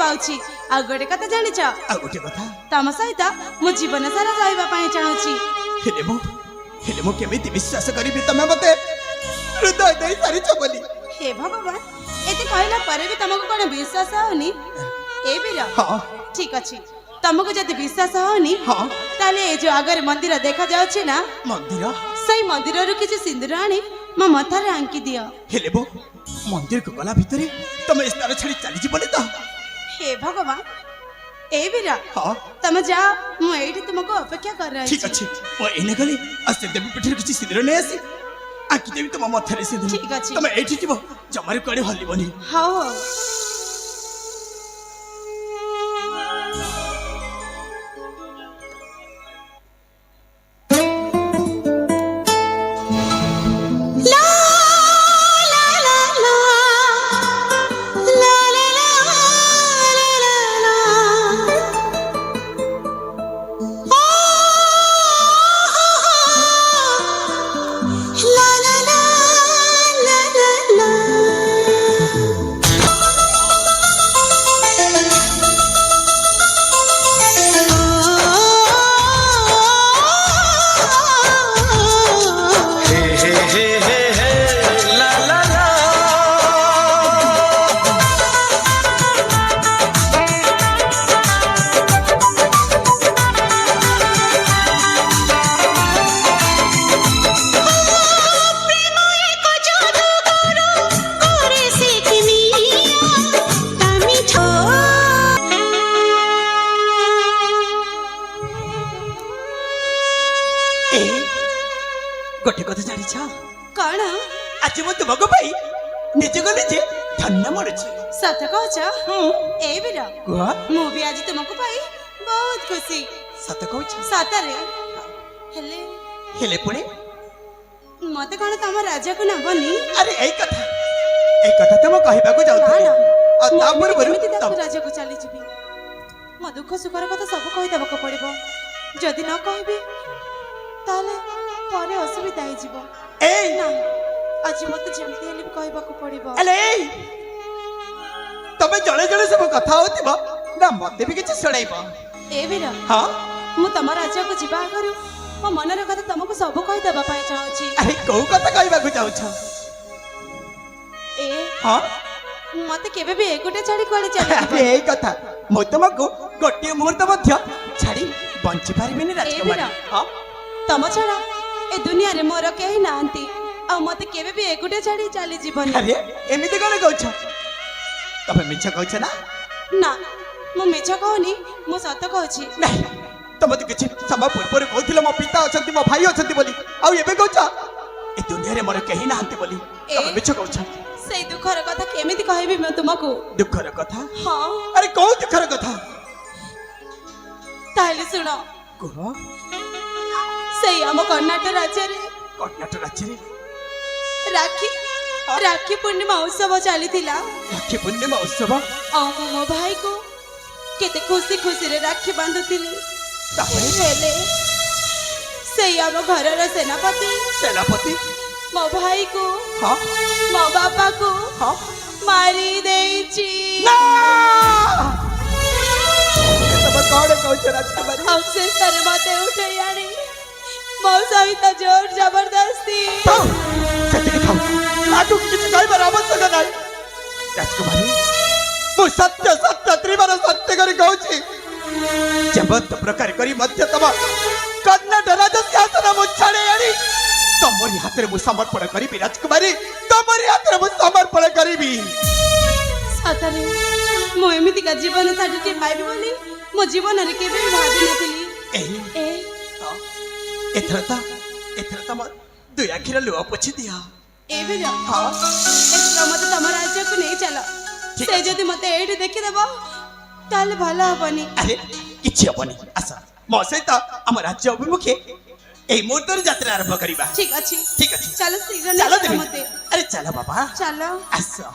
पाउछि आ गोटे कथा जानिछ आ गोटे कथा तम सहित मु जीवन सारा रहबा पई चाहूछि हेले मु केमिति विश्वास करिबि तमे मते हृदय देई सारिछ बोली हे भगवान एते कहला परे भी तुमको कोन विश्वास होनी ए बीरा हां ठीक अछि तुमको जदि विश्वास होनी हां ताले ए जो आगर मंदिर देखा जाउछि ना मंदिर सही मंदिर रु किछि सिंदूर आनी म मथारे आंकी दियो हेले बो मंदिर को गला भितरे तमे स्नान छड़ी चली जीवनी तो हे भगवान ए बीरा हां तमे जा मु एठी तुमको अपेक्षा कर रही ठीक अछि ओ एने गली असे देवी पिठर किछि सिंदूर नै आसी आंकी देवी तुम मथारे सिंदूर ठीक अछि तमे एठी जीवो जमारे कोडी हलिबनी हां गोटे कथा जानी छ कौन आज मु तुमको भाई निजे को निजे धन्य मरछि सत कहछ ए बीरा कुआ मु भी आज तुमको पाई बहुत खुशी सत कहछ सतरे हेले हेले पुणी मते कोन तम राजा को नबनी अरे एई कथा तो म कहबा को जाउथि आ तापर बरु तम राजा को चली जिबी म दुख सुखर कथा सब कहि देबा को पड़िबो जदि न कहबी ताले परे असुविधा हे जीवो ए ना आज मते जेमति हेले कहबा को पड़िबो अले तमे जळे जळे सब कथा होतिबो ना मते भी किछ सुनाइबो ए बीरा हां मु तम राजा को जिबा करू मो मनर कथा तुमको सब कहि देबा पई चाहूची अरे को कथा कहबा को जाउछ ए हां मते केबे भी एकोटे छाड़ी कोले चली अरे एई कथा मो तुमको गोटे मुहूर्त मध्य छाड़ी बंची पारिबिनी राजकुमारी हां तम छड़ा ए दुनिया रे मोर केही नांती आ मते केबे भी एकोटे छाड़ी चली जीवन अरे एमिति कोन कहछ तमे मिछ कहछ ना ना मु मिछ कहनी मु सत कहछि नहीं तमे तो किछि समय पूर्व कहथिले मो पिता अछंती मो भाई अछंती बोली आ एबे कहछ ए दुनिया रे मोर केही नांती बोली तमे मिछ कहछ सेई दुखर कथा केमिति कहबी मैं तुमको दुखर कथा हां अरे को दुखर कथा ताले सुनो कह सेई हम कर्नाटक राज्य रे राखी राखी पूर्णिमा उत्सव चली थिला राखी पूर्णिमा उत्सव आ मो भाई को केते खुशी खुशी रे राखी बांधुथिली तापरे हेले सेई हम घर रे सेनापति मो भाई को हां मो बापा को हां मारी देची ना तब कौन कहछ राजकुमारी हम से सर माते उठे यानी मो सहित जोर जबरदस्ती सत्य खाओ आजू किछ कहबार आवश्यक नाही राजकुमारी मु सत्य सत्य त्रिवार सत्य करी कहछि जबत प्रकार करी मध्य तब कर्नाटक राज शासन मु छाड़े आनी तमरी हाथ रे मु समर्पण करिबी राजकुमारी तमरी हाथ रे मु समर्पण करिबी सतरे मो एमिति का जीवन साथी पाइबी बोली मो जीवन रे केबे भाबी नथिली एथर त म दुई आखिर लुआ पोछि दिया ए बेरा हां एथरा मते तम राज्य को नहीं चला से जदी मते एठी देखि देबो ताले भला हबनी अरे किछि हबनी आसा मो सहित हम राज्य अभिमुखे एई मुहूर्त यात्रा आरंभ करिबा ठीक अछि ठीक अछि चलो शीघ्र चलो नहीं मते अरे चलो बाबा चलो आसा